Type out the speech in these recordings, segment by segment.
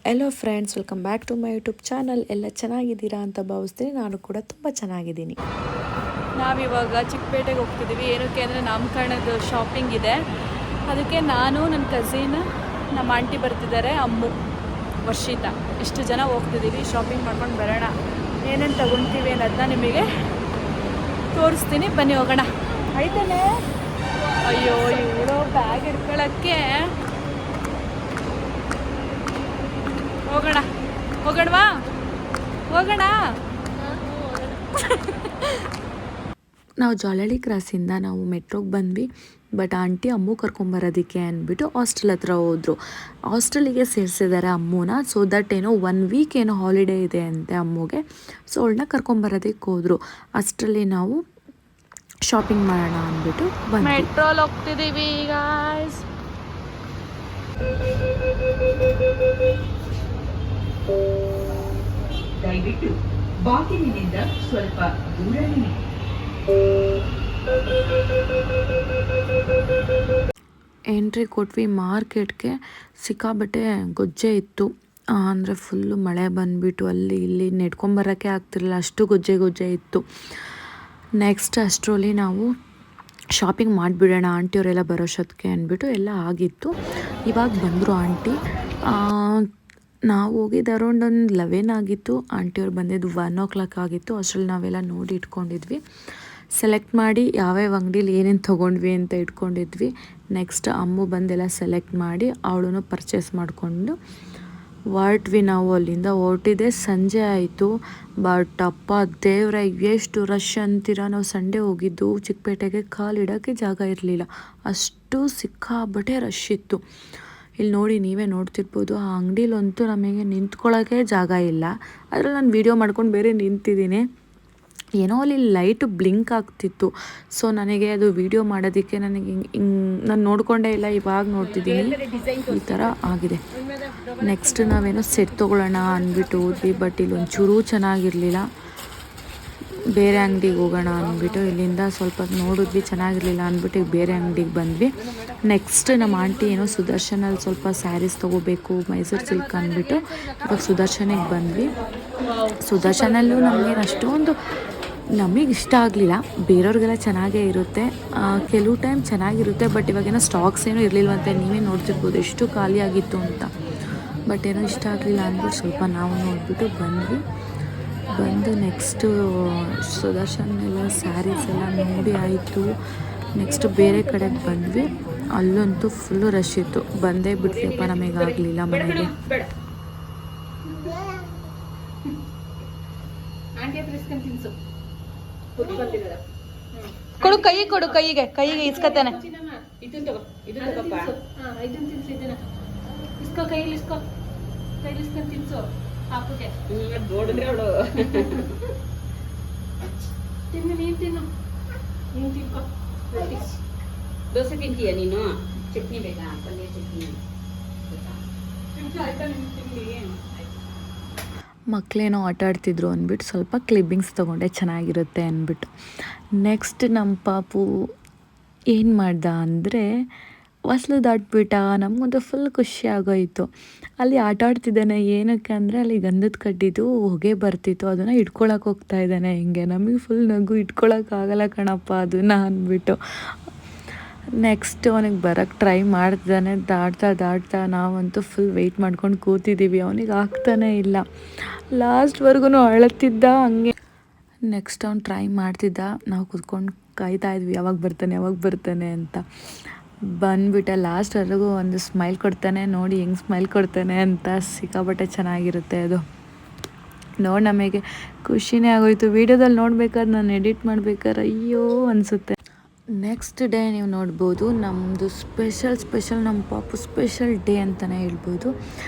Hello friends, welcome back to my YouTube channel. ಎಲ್ಲ ಚೆನ್ನಾಗಿದ್ದೀರಾ ಅಂತ ಭಾವಿಸ್ತೀನಿ. ನಾನು ಕೂಡ ತುಂಬ ಚೆನ್ನಾಗಿದ್ದೀನಿ. ನಾವಿವಾಗ ಚಿಕ್ಕಪೇಟೆಗೆ ಹೋಗ್ತಿದ್ದೀವಿ. ಏನಕ್ಕೆ ಅಂದರೆ ನಾಮಕರಣದ ಶಾಪಿಂಗ್ ಇದೆ. ಅದಕ್ಕೆ ನಾನು, ನನ್ನ ಕಸಿನ್, ನಮ್ಮ ಆಂಟಿ ಬರ್ತಿದ್ದಾರೆ, ಅಮ್ಮು, ವರ್ಷಿತಾ, ಇಷ್ಟು ಜನ ಹೋಗ್ತಿದ್ದೀವಿ. ಶಾಪಿಂಗ್ ಮಾಡ್ಕೊಂಡು ಬರೋಣ. ಏನೇನು ತಗೊಳ್ತೀವಿ ಅನ್ನೋದನ್ನ ನಿಮಗೆ ತೋರಿಸ್ತೀನಿ, ಬನ್ನಿ ಹೋಗೋಣ. ಆಯ್ತಾನೆ. ಅಯ್ಯೋ, ಇವಳು ಬ್ಯಾಗ್ ಹಿಡ್ಕೊಳ್ಳೋಕ್ಕೆ. ಹೋಗೋಣವಾ? ಹೋಗೋಣ. ನಾವು ಜಾಲಹಳ್ಳಿ ಕ್ರಾಸಿಂದ ನಾವು ಮೆಟ್ರೋಗೆ ಬಂದ್ವಿ. ಬಟ್ ಆಂಟಿ ಅಮ್ಮು ಕರ್ಕೊಂಬರೋದಕ್ಕೆ ಅಂದ್ಬಿಟ್ಟು ಹಾಸ್ಟೆಲ್ ಹತ್ರ ಹೋದರು. ಹಾಸ್ಟೆಲಿಗೆ ಸೇರಿಸಿದ್ದಾರೆ ಅಮ್ಮನ. ಸೊ ದಟ್ ಏನೋ 1 ವೀಕ್ ಏನೋ ಹಾಲಿಡೇ ಇದೆ ಅಂತೆ ಅಮ್ಮುಗೆ. ಸೊ ಅವಳನ್ನ ಕರ್ಕೊಂಬರೋದಕ್ಕೆ ಹೋದರು. ಅಷ್ಟರಲ್ಲಿ ನಾವು ಶಾಪಿಂಗ್ ಮಾಡೋಣ ಅಂದ್ಬಿಟ್ಟು ಮೆಟ್ರೋಲ್ ಹೋಗ್ತಿದ್ದೀವಿ ಗಾಯ್ಸ್. ದಯವಿಟ್ಟು ಬಾಗಿಲಿನಿಂದ ಸ್ವಲ್ಪ ದೂರವಿರಿ. ಎಂಟ್ರಿ ಕೊಟ್ವಿ ಮಾರ್ಕೆಟ್ಗೆ. ಸಿಕ್ಕಾಬಟ್ಟೆ ಗೊಜ್ಜೆ ಇತ್ತು. ಅಂದರೆ ಫುಲ್ಲು ಮಳೆ ಬಂದುಬಿಟ್ಟು ಅಲ್ಲಿ ಇಲ್ಲಿ ನೆಡ್ಕೊಂಬರೋಕ್ಕೆ ಆಗ್ತಿರಲಿಲ್ಲ, ಅಷ್ಟು ಗೊಜ್ಜೆ ಇತ್ತು. ನೆಕ್ಸ್ಟ್ ಅಷ್ಟರಲ್ಲಿ ನಾವು ಶಾಪಿಂಗ್ ಮಾಡಿಬಿಡೋಣ ಆಂಟಿಯವರೆಲ್ಲ ಬರೋಷ್ಟೊತ್ತಿಗೆ ಅಂದ್ಬಿಟ್ಟು ಎಲ್ಲ ಆಗಿತ್ತು. ಇವಾಗ ಬಂದರು ಆಂಟಿ. ನಾವು ಹೋಗಿದ್ದು ಅರೌಂಡ್ ಒಂದು 11 ಆಗಿತ್ತು. ಆಂಟಿಯವ್ರು ಬಂದಿದ್ದು 1 o'clock ಆಗಿತ್ತು. ಅಷ್ಟರಲ್ಲಿ ನಾವೆಲ್ಲ ನೋಡಿ ಇಟ್ಕೊಂಡಿದ್ವಿ. ಸೆಲೆಕ್ಟ್ ಮಾಡಿ ಯಾವ್ಯಾವ ಅಂಗಡೀಲಿ ಏನೇನು ತೊಗೊಂಡ್ವಿ ಅಂತ ಇಟ್ಕೊಂಡಿದ್ವಿ. ನೆಕ್ಸ್ಟ್ ಅಮ್ಮು ಬಂದೆಲ್ಲ ಸೆಲೆಕ್ಟ್ ಮಾಡಿ ಅವಳನ್ನು ಪರ್ಚೇಸ್ ಮಾಡಿಕೊಂಡು ಹೊರಟ್ವಿ. ನಾವು ಅಲ್ಲಿಂದ ಹೊರಟಿದ್ದೆ ಸಂಜೆ ಆಯಿತು. ಬಟ್ ಅಪ್ಪ ದೇವ್ರೆ, ಎಷ್ಟು ರಶ್ ಅಂತೀರ. ನಾವು ಸಂಡೇ ಹೋಗಿದ್ದು ಚಿಕ್ಕಪೇಟೆಗೆ, ಕಾಲಿಡೋಕ್ಕೆ ಜಾಗ ಇರಲಿಲ್ಲ, ಅಷ್ಟು ಸಿಕ್ಕಾಬಟ್ಟೆ ರಶ್ ಇತ್ತು. ಇಲ್ಲಿ ನೋಡಿ, ನೀವೇ ನೋಡ್ತಿರ್ಬೋದು. ಆ ಅಂಗಡಿಲಂತೂ ನಮಗೆ ನಿಂತ್ಕೊಳ್ಳೋಕ್ಕೆ ಜಾಗ ಇಲ್ಲ. ಅದರಲ್ಲಿ ನಾನು ವೀಡಿಯೋ ಮಾಡ್ಕೊಂಡು ಬೇರೆ ನಿಂತಿದ್ದೀನಿ. ಏನೋ ಅಲ್ಲಿ ಲೈಟು ಬ್ಲಿಂಕ್ ಆಗ್ತಿತ್ತು. ಸೊ ನನಗೆ ಅದು ವೀಡಿಯೋ ಮಾಡೋದಕ್ಕೆ ನನಗೆ ನಾನು ನೋಡಿಕೊಂಡೇ ಇಲ್ಲ, ಇವಾಗ ನೋಡ್ತಿದ್ದೀನಿ ಈ ಥರ ಆಗಿದೆ. ನೆಕ್ಸ್ಟ್ ನಾವೇನೋ ಸೆಟ್ ತೊಗೊಳ್ಳೋಣ ಅಂದ್ಬಿಟ್ಟು ಹೋದ್ವಿ. ಬಟ್ ಇಲ್ಲಿ ಒಂಚೂರೂ ಚೆನ್ನಾಗಿರಲಿಲ್ಲ. ಬೇರೆ ಅಂಗಡಿಗೆ ಹೋಗೋಣ ಅಂದ್ಬಿಟ್ಟು ಇಲ್ಲಿಂದ ಸ್ವಲ್ಪ ನೋಡಿದ್ವಿ, ಚೆನ್ನಾಗಿರಲಿಲ್ಲ ಅಂದ್ಬಿಟ್ಟು ಬೇರೆ ಅಂಗಡಿಗೆ ಬಂದ್ವಿ. ನೆಕ್ಸ್ಟ್ ನಮ್ಮ ಆಂಟಿ ಏನೋ ಸುದರ್ಶನಲ್ಲಿ ಸ್ವಲ್ಪ ಸ್ಯಾರೀಸ್ ತೊಗೋಬೇಕು, ಮೈಸೂರು ಸಿಲ್ಕ್ ಅಂದ್ಬಿಟ್ಟು ಇವಾಗ ಸುದರ್ಶನಿಗೆ ಬಂದ್ವಿ. ಸುದರ್ಶನಲ್ಲೂ ನಮಗೇನು ಅಷ್ಟೊಂದು ನಮಗೆ ಇಷ್ಟ ಆಗಲಿಲ್ಲ. ಬೇರೆಯವ್ರಿಗೆಲ್ಲ ಚೆನ್ನಾಗೇ ಇರುತ್ತೆ, ಕೆಲವು ಟೈಮ್ ಚೆನ್ನಾಗಿರುತ್ತೆ. ಬಟ್ ಇವಾಗೇನೋ ಸ್ಟಾಕ್ಸ್ ಏನೂ ಇರಲಿಲ್ವಂತೆ. ನೀವೇ ನೋಡ್ತಿರ್ಬೋದು ಎಷ್ಟು ಖಾಲಿ ಆಗಿತ್ತು ಅಂತ. ಬಟ್ ಏನೋ ಇಷ್ಟ ಆಗಲಿಲ್ಲ ಅಂದ್ಬಿಟ್ಟು ಸ್ವಲ್ಪ ನಾವು ನೋಡಿಬಿಟ್ಟು ಬಂದು ನೆಕ್ಸ್ಟು ಸುದರ್ಶನೆಲ್ಲ ಸ್ಯಾರೀಸ್ ಎಲ್ಲ ನೋಡಿ ಆಯಿತು. ನೆಕ್ಸ್ಟ್ ಬೇರೆ ಕಡೆಗೆ ಬಂದ್ವಿ. ಅಲ್ಲಂತೂ ಫುಲ್ಲು ರಶ್ ಇತ್ತು. ಬಂದೇ ಬಿಟ್ವಿಯಪ್ಪ, ನಮಗಾಗಲಿಲ್ಲ ಮನೆಗೆ. ಕೊಡು, ಕೈಗೆ ಇಸ್ಕತಾನೆ. ನೋಡಿದ್ರೆ ಅವಳು ದೋಸೆ ತಿಂತೀಯ ನೀನು? ಚಟ್ನಿ ಬೇಕಾ? ಪಲ್ಯ ಚಟ್ನಿ ಮಕ್ಕಳೇನೋ ಆಟ ಆಡ್ತಿದ್ರು ಅಂದ್ಬಿಟ್ಟು ಸ್ವಲ್ಪ ಕ್ಲಿಪ್ಪಿಂಗ್ಸ್ ತೊಗೊಂಡೆ, ಚೆನ್ನಾಗಿರುತ್ತೆ ಅಂದ್ಬಿಟ್ಟು. ನೆಕ್ಸ್ಟ್ ನಮ್ಮ ಪಾಪು ಏನು ಮಾಡ್ದ ಅಂದರೆ ಹೊಸ್ಲು ದಾಟ್ಬಿಟ್ಟ. ನಮಗಂತೂ ಫುಲ್ ಖುಷಿ ಆಗೋಯಿತು. ಅಲ್ಲಿ ಆಟ ಆಡ್ತಿದ್ದಾನೆ. ಏನಕ್ಕೆ ಅಂದರೆ ಅಲ್ಲಿ ಗಂಧದ ಕಡ್ಡಿದು ಹೊಗೆ ಬರ್ತಿತ್ತು, ಅದನ್ನು ಇಟ್ಕೊಳಕ್ಕೆ ಹೋಗ್ತಾ ಇದ್ದಾನೆ. ಹಿಂಗೆ ನಮಗೆ ಫುಲ್ ನಗು, ಇಟ್ಕೊಳಕ್ಕಾಗಲ್ಲ ಕಣಪ್ಪ ಅದನ್ನು ಅಂದ್ಬಿಟ್ಟು. ನೆಕ್ಸ್ಟ್ ಅವನಿಗೆ ಬರೋಕ್ಕೆ ಟ್ರೈ ಮಾಡ್ತಿದ್ದಾನೆ. ದಾಟ್ತಾ ನಾವಂತೂ ಫುಲ್ ವೆಯ್ಟ್ ಮಾಡ್ಕೊಂಡು ಕೂತಿದ್ದೀವಿ. ಅವನಿಗೆ ಆಗ್ತಾನೇ ಇಲ್ಲ. ಲಾಸ್ಟ್ವರೆಗೂ ಅಳತ್ತಿದ್ದ ಹಂಗೆ. ನೆಕ್ಸ್ಟ್ ಅವ್ನು ಟ್ರೈ ಮಾಡ್ತಿದ್ದ. ನಾವು ಕೂತ್ಕೊಂಡು ಕಾಯ್ತಾ ಇದ್ವಿ, ಯಾವಾಗ ಬರ್ತಾನೆ ಅಂತ. ಬಂದುಬಿಟ್ಟ. ಲಾಸ್ಟ್ವರೆಗೂ ಒಂದು ಸ್ಮೈಲ್ ಕೊಡ್ತಾನೆ. ನೋಡಿ ಹೆಂಗೆ ಸ್ಮೈಲ್ ಕೊಡ್ತಾನೆ ಅಂತ. ಸಿಕ್ಕಾಬಟ್ಟೆ ಚೆನ್ನಾಗಿರುತ್ತೆ ಅದು ನೋಡಿ. ನಮಗೆ ಖುಷಿನೇ ಆಗೋಯ್ತು. ವೀಡಿಯೋದಲ್ಲಿ ನೋಡ್ಬೇಕಾದ್ರೆ, ನಾನು ಎಡಿಟ್ ಮಾಡ್ಬೇಕಾದ್ರೆ ಅಯ್ಯೋ ಅನಿಸುತ್ತೆ. ನೆಕ್ಸ್ಟ್ ಡೇ ನೀವು ನೋಡ್ಬೋದು, ನಮ್ಮದು ಸ್ಪೆಷಲ್ ನಮ್ಮ ಪಾಪು ಸ್ಪೆಷಲ್ ಡೇ ಅಂತಲೇ ಹೇಳ್ಬೋದು.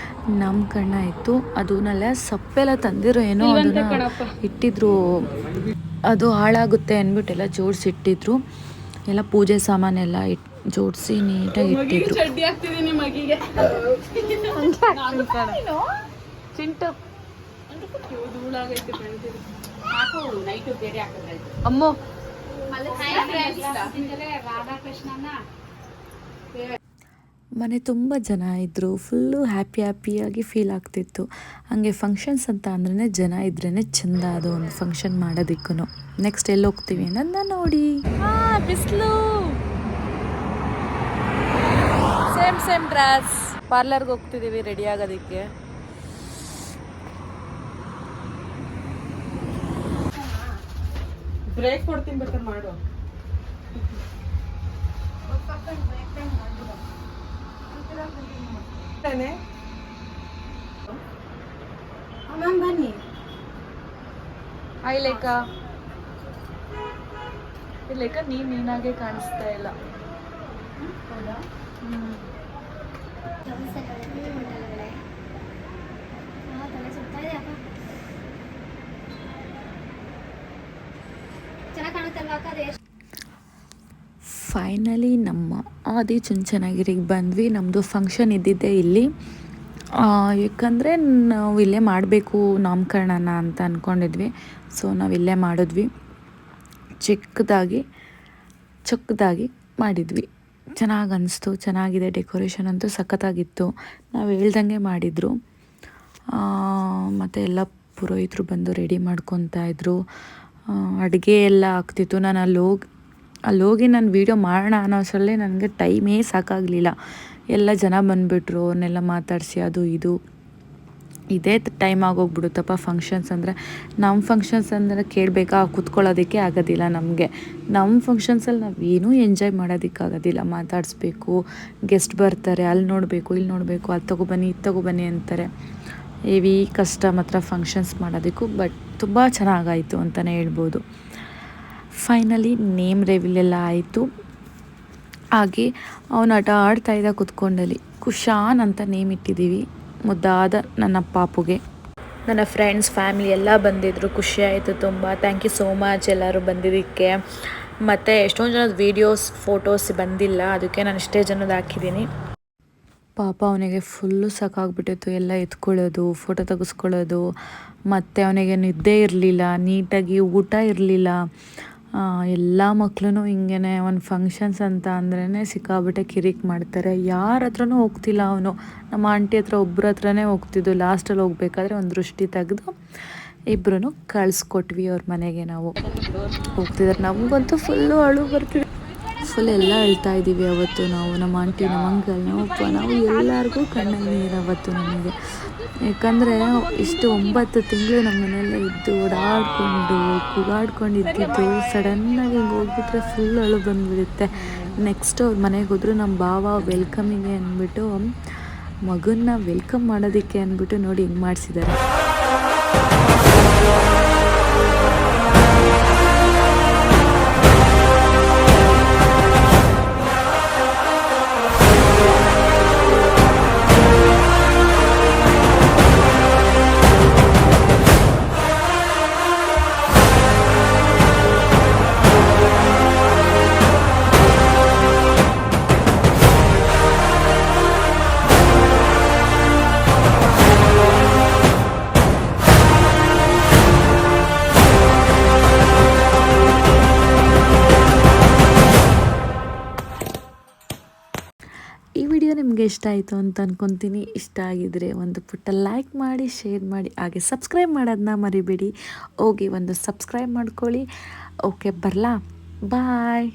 ನಾಮಕರಣ ಇತ್ತು. ಅದನ್ನೆಲ್ಲ ಸಪ್ಪೆಲ್ಲ ತಂದಿರೋ ಏನೋ ಅದನ್ನು ಇಟ್ಟಿದ್ರು. ಅದು ಹಾಳಾಗುತ್ತೆ ಅಂದ್ಬಿಟ್ಟೆಲ್ಲ ಜೋಡಿಸಿಟ್ಟಿದ್ರು. ಎಲ್ಲ ಪೂಜೆ ಸಾಮಾನೆಲ್ಲ ಜೋಡಿಸಿ ನೀಟಾಗಿ ಇಟ್ಟಿದ್ರು. ಅಮ್ಮು ಮನೆ ತುಂಬ ಜನ ಇದ್ದರು, ಫುಲ್ಲು ಹ್ಯಾಪಿಯಾಗಿ ಫೀಲ್ ಆಗ್ತಿತ್ತು. ಹಾಗೆ ಫಂಕ್ಷನ್ಸ್ ಅಂತ ಅಂದ್ರೇ ಜನ ಇದ್ರೇ ಚೆಂದ, ಅದು ಒಂದು ಫಂಕ್ಷನ್ ಮಾಡೋದಕ್ಕೂ. ನೆಕ್ಸ್ಟ್ ಎಲ್ಲಿ ಹೋಗ್ತೀವಿ ಅನ್ನೋದನ್ನ ನೋಡಿ. ಬಿಸಿಲು, ಸೇಮ್ ಡ್ರೆಸ್. ಪಾರ್ಲರ್ಗೆ ಹೋಗ್ತಿದ್ದೀವಿ ರೆಡಿ ಆಗೋದಕ್ಕೆ. ಬ್ರೇಕ್ ಕೊಡ್ತೀನಿ ಬೇಕಾದ್ರೆ ಮಾಡು. ಬನ್ನಿ. ಹಾಯ್ ಲೇಖಾ. ಲೇಖಾ ನೀನಾಗೆ ಕಾಣಿಸ್ತಾ ಇಲ್ಲ. ಹೌದಾ? ಫೈನಲಿ ನಮ್ಮ ಆದಿಚುಂಚನಗಿರಿಗೆ ಬಂದ್ವಿ. ನಮ್ಮದು ಫಂಕ್ಷನ್ ಇದ್ದಿದ್ದೆ ಇಲ್ಲಿ, ಯಾಕಂದರೆ ನಾವು ಇಲ್ಲೇ ಮಾಡಬೇಕು ನಾಮಕರಣನ ಅಂತ ಅಂದ್ಕೊಂಡಿದ್ವಿ. ಸೊ ನಾವು ಇಲ್ಲೇ ಮಾಡಿದ್ವಿ, ಚಿಕ್ಕದಾಗಿ ಮಾಡಿದ್ವಿ. ಚೆನ್ನಾಗಿ ಅನಿಸ್ತು, ಚೆನ್ನಾಗಿದೆ. ಡೆಕೋರೇಷನ್ ಅಂತೂ ಸಖತ್ತಾಗಿತ್ತು. ನಾವು ಹೇಳ್ದಂಗೆ ಮಾಡಿದರು. ಮತ್ತು ಎಲ್ಲ ಪುರೋಹಿತರು ಬಂದು ರೆಡಿ ಮಾಡ್ಕೊತಾ ಇದ್ರು. ಅಡುಗೆ ಎಲ್ಲ ಆಗ್ತಿತ್ತು. ನಾನು ಅಲ್ಲೋಗಿ ನಾನು ವೀಡಿಯೋ ಮಾಡೋಣ ಅನ್ನೋ ಅಷ್ಟರಲ್ಲೇ ನನಗೆ ಟೈಮೇ ಸಾಕಾಗಲಿಲ್ಲ. ಎಲ್ಲ ಜನ ಬಂದುಬಿಟ್ರು, ಅವ್ರನ್ನೆಲ್ಲ ಮಾತಾಡಿಸಿ ಅದು ಇದು ಇದೇ ಟೈಮ್ ಆಗೋಗ್ಬಿಡುತ್ತಪ್ಪ. ಫಂಕ್ಷನ್ಸ್ ಅಂದರೆ ನಮ್ಮ ಫಂಕ್ಷನ್ಸ್ ಅಂದರೆ ಕೇಳಬೇಕಾ, ಕೂತ್ಕೊಳ್ಳೋದಕ್ಕೆ ಆಗೋದಿಲ್ಲ ನಮಗೆ. ನಮ್ಮ ಫಂಕ್ಷನ್ಸಲ್ಲಿ ನಾವು ಏನೂ ಎಂಜಾಯ್ ಮಾಡೋದಕ್ಕಾಗೋದಿಲ್ಲ. ಮಾತಾಡಿಸ್ಬೇಕು, ಗೆಸ್ಟ್ ಬರ್ತಾರೆ, ಅಲ್ಲಿ ನೋಡಬೇಕು, ಇಲ್ಲಿ ನೋಡಬೇಕು, ಅದು ತೊಗೊಬನ್ನಿ ಇದು ತೊಗೊಬನ್ನಿ ಅಂತಾರೆ. ಹೆವಿ ಕಷ್ಟ ಮಾತ್ರ ಫಂಕ್ಷನ್ಸ್ ಮಾಡೋದಕ್ಕೂ. ಬಟ್ ತುಂಬ ಚೆನ್ನಾಗಾಯಿತು ಅಂತಲೇ ಹೇಳ್ಬೋದು. ಫೈನಲಿ ನೇಮ್ ರಿವೀಲೆಲ್ಲ ಆಯಿತು. ಹಾಗೆ ಅವನು ಆಡ್ತಾಯಿದ್ದ ಕೂತ್ಕೊಂಡಲ್ಲಿ. ಕುಶಾನ್ ಅಂತ ನೇಮ್ ಇಟ್ಟಿದ್ದೀವಿ, ಮುದ್ದಾದ ನನ್ನ ಪಾಪುಗೆ. ನನ್ನ ಫ್ರೆಂಡ್ಸ್, ಫ್ಯಾಮಿಲಿ ಎಲ್ಲ ಬಂದಿದ್ದರು. ಖುಷಿ ಆಯಿತು ತುಂಬ. ಥ್ಯಾಂಕ್ ಯು ಸೋ ಮಚ್ ಎಲ್ಲರೂ ಬಂದಿದ್ದಕ್ಕೆ. ಮತ್ತು ಎಷ್ಟೊಂದು ಜನದ ವೀಡಿಯೋಸ್, ಫೋಟೋಸ್ ಬಂದಿಲ್ಲ, ಅದಕ್ಕೆ ನಾನು ಇಷ್ಟೇ ಜನದ ಹಾಕಿದ್ದೀನಿ. ಪಾಪ ಅವನಿಗೆ ಫುಲ್ಲು ಸಾಕಾಗ್ಬಿಟ್ಟಿತ್ತು ಎಲ್ಲ ಎತ್ಕೊಳ್ಳೋದು, ಫೋಟೋ ತೆಗೆಸ್ಕೊಳ್ಳೋದು. ಮತ್ತು ಅವನಿಗೆ ನಿದ್ದೆ ಇರಲಿಲ್ಲ, ನೀಟಾಗಿ ಊಟ ಇರಲಿಲ್ಲ. ಎಲ್ಲ ಮಕ್ಳು ಹಿಂಗೇ ಒಂದು ಫಂಕ್ಷನ್ಸ್ ಅಂತ ಅಂದ್ರೇ ಸಿಕ್ಕಾಬಿಟ್ಟೆ ಕಿರಿಕ್ ಮಾಡ್ತಾರೆ. ಯಾರ ಹತ್ರನೂ ಹೋಗ್ತಿಲ್ಲ ಅವನು. ನಮ್ಮ ಆಂಟಿ ಹತ್ರ ಒಬ್ಬರ ಹತ್ರನೇ ಹೋಗ್ತಿದ್ದು. ಲಾಸ್ಟಲ್ಲಿ ಹೋಗ್ಬೇಕಾದ್ರೆ ಒಂದು ದೃಷ್ಟಿ ತೆಗೆದು ಇಬ್ಬರೂ ಕಳಿಸ್ಕೊಟ್ವಿ ಅವ್ರ ಮನೆಗೆ. ನಾವು ಹೋಗ್ತಿದ್ದಾರೆ. ನಮಗಂತೂ ಫುಲ್ಲು ಅಳು ಬರ್ತಿದೆ. ಫುಲ್ ಎಲ್ಲ ಅಳ್ತಾ ಇದ್ದೀವಿ ಅವತ್ತು ನಾವು, ನಮ್ಮ ಆಂಟಿ, ನಮ್ಮ ಅಂಕಲ್, ನಮ್ಮಪ್ಪ, ನಾವು ಎಲ್ಲರಿಗೂ ಕಣ್ಣಲ್ಲಿ ನೀರು ಅವತ್ತು ನಮಗೆ. ಯಾಕಂದರೆ ಇಷ್ಟು 9 ತಿಂಗಳು ನಮ್ಮ ಮನೆಯಲ್ಲೇ ಇದ್ದು ಓಡಾಡಿಕೊಂಡು ಕೂಗಾಡ್ಕೊಂಡು ಇದ್ದಿದ್ದು ಸಡನ್ನಾಗಿ ಹಿಂಗೆ ಹೋಗ್ಬಿಟ್ರೆ ಫುಲ್ ಅಳು ಬಂದುಬಿಡುತ್ತೆ. ನೆಕ್ಸ್ಟ್ ಅವ್ರ ಮನೆಗೆ ಹೋದ್ರು. ನಮ್ಮ ಭಾವ ವೆಲ್ಕಮಿಗೆ ಅಂದ್ಬಿಟ್ಟು ಮಗನ್ನ ವೆಲ್ಕಮ್ ಮಾಡೋದಕ್ಕೆ ಅಂದ್ಬಿಟ್ಟು ನೋಡಿ ಹಿಂಗೆ ಮಾಡಿಸಿದ್ದಾರೆ. ಈ ವಿಡಿಯೋ ನಿಮಗೆ ಇಷ್ಟ ಆಯಿತು ಅಂತ ಅಂದ್ಕೊತೀನಿ. ಇಷ್ಟ ಆಗಿದರೆ ಒಂದು ಪುಟ್ಟ ಲೈಕ್ ಮಾಡಿ, ಶೇರ್ ಮಾಡಿ, ಹಾಗೆ ಸಬ್ಸ್ಕ್ರೈಬ್ ಮಾಡೋದನ್ನ ಮರಿಬೇಡಿ. ಹೋಗಿ ಒಂದು ಸಬ್ಸ್ಕ್ರೈಬ್ ಮಾಡ್ಕೊಳ್ಳಿ. ಓಕೆ, ಬರಲಾ? ಬಾಯ್.